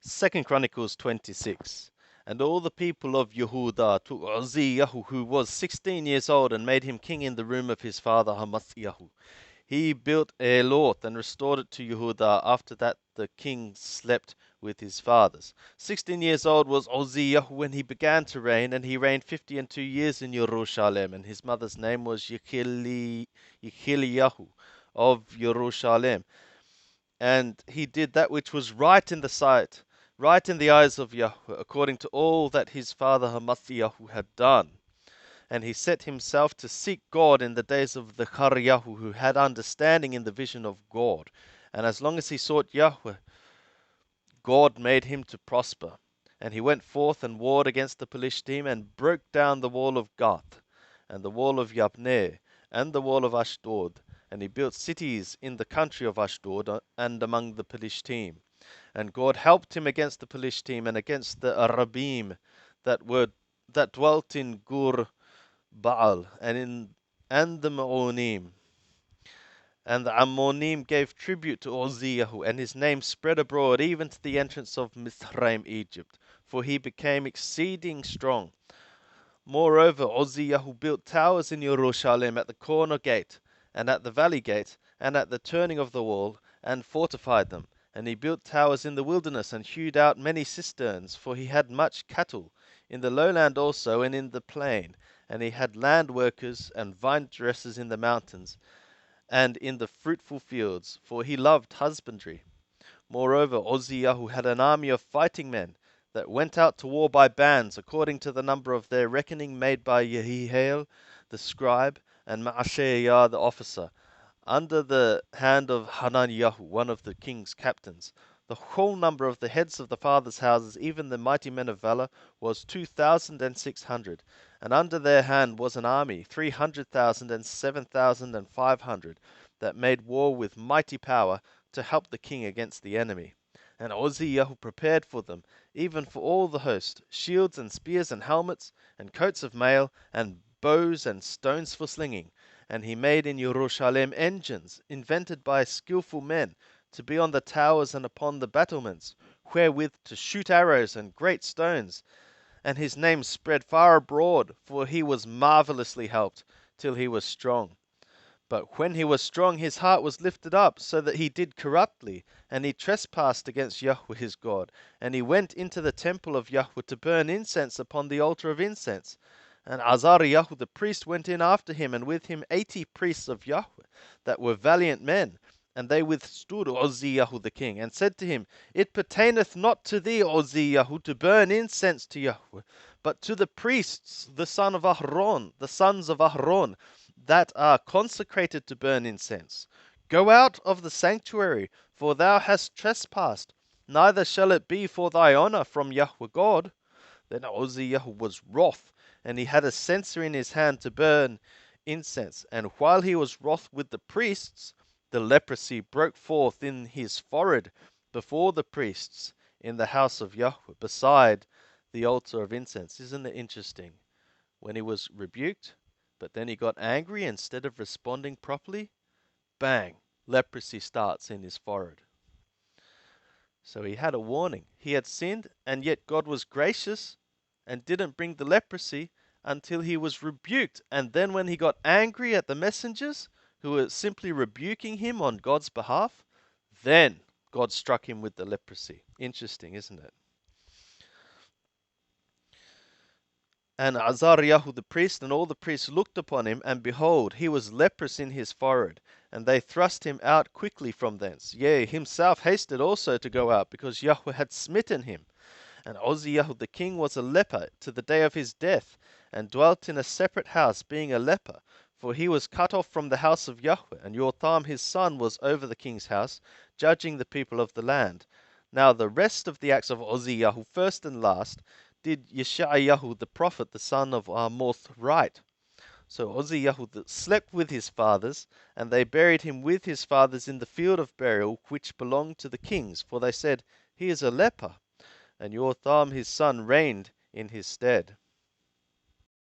2 Chronicles 26. And all the people of Yehudah took Uzziah, who was 16 years old, and made him king in the room of his father Amaziah. He built Eloth and restored it to Yehudah. After that the king slept with his fathers. 16 years old was Uzziah when he began to reign, and he reigned 52 years in Jerusalem. And his mother's name was Yechiliyahu of Jerusalem. And he did that which was right in the sight, right in the eyes of Yahweh, according to all that his father Amaziah had done. And he set himself to seek God in the days of the Zechariahu, who had understanding in the vision of God. And as long as he sought Yahweh, God made him to prosper. And he went forth and warred against the Philistine, and broke down the wall of Garth, and the wall of Yabneh, and the wall of Ashdod. And he built cities in the country of Ashdod, and among the Philistine. And God helped him against the Philistine, and against the Arabim that dwelt in Gur Baal, and the Maonim. And the Ammonim gave tribute to Uzziah, and his name spread abroad even to the entrance of Mizraim, Egypt, for he became exceeding strong. Moreover, Uzziah built towers in Jerusalem at the corner gate, and at the valley gate, and at the turning of the wall, and fortified them. And he built towers in the wilderness, and hewed out many cisterns, for he had much cattle, in the lowland also, and in the plain. And he had land workers and vine dressers in the mountains, and in the fruitful fields, for he loved husbandry. Moreover, Uzziah had an army of fighting men, that went out to war by bands, according to the number of their reckoning made by Yehiel the scribe, and Maaseiah the officer, under the hand of Hananiah, one of the king's captains. The whole number of the heads of the fathers' houses, even the mighty men of valor, was 2,600. And under their hand was an army, 300,000 and 7,500, that made war with mighty power to help the king against the enemy. And Uzziah prepared for them, even for all the host, shields and spears and helmets, and coats of mail, and bows and stones for slinging. And he made in Jerusalem engines, invented by skilful men, to be on the towers and upon the battlements, wherewith to shoot arrows and great stones. And his name spread far abroad, for he was marvelously helped, till he was strong. But when he was strong, his heart was lifted up, so that he did corruptly, and he trespassed against Yahweh his God. And he went into the temple of Yahweh to burn incense upon the altar of incense. And Azariah the priest went in after him, and with him 80 priests of Yahweh, that were valiant men. And they withstood Uzziah the king, and said to him, It pertaineth not to thee, Uzziah, to burn incense to Yahweh, but to the priests, the sons of Aharon, that are consecrated to burn incense. Go out of the sanctuary, for thou hast trespassed, neither shall it be for thy honor from Yahweh God. Then Uzziah was wroth, and he had a censer in his hand to burn incense. And while he was wroth with the priests, the leprosy broke forth in his forehead before the priests in the house of Yahweh, beside the altar of incense. Isn't it interesting? When he was rebuked, but then he got angry, instead of responding properly, bang, leprosy starts in his forehead. So he had a warning. He had sinned, and yet God was gracious and didn't bring the leprosy until he was rebuked. And then when he got angry at the messengers who were simply rebuking him on God's behalf, then God struck him with the leprosy. Interesting, isn't it? And Azariah the priest and all the priests looked upon him, and behold, he was leprous in his forehead. And they thrust him out quickly from thence. Yea, himself hasted also to go out, because Yahweh had smitten him. And Uzziah the king was a leper to the day of his death, and dwelt in a separate house, being a leper. For he was cut off from the house of Yahweh. And Jotham his son was over the king's house, judging the people of the land. Now the rest of the acts of Uzziah, first and last, did Yeshayahu the prophet, the son of Amoth, write. So Uzziah slept with his fathers, and they buried him with his fathers in the field of burial, which belonged to the kings, for they said, He is a leper. And Jotham his son reigned in his stead.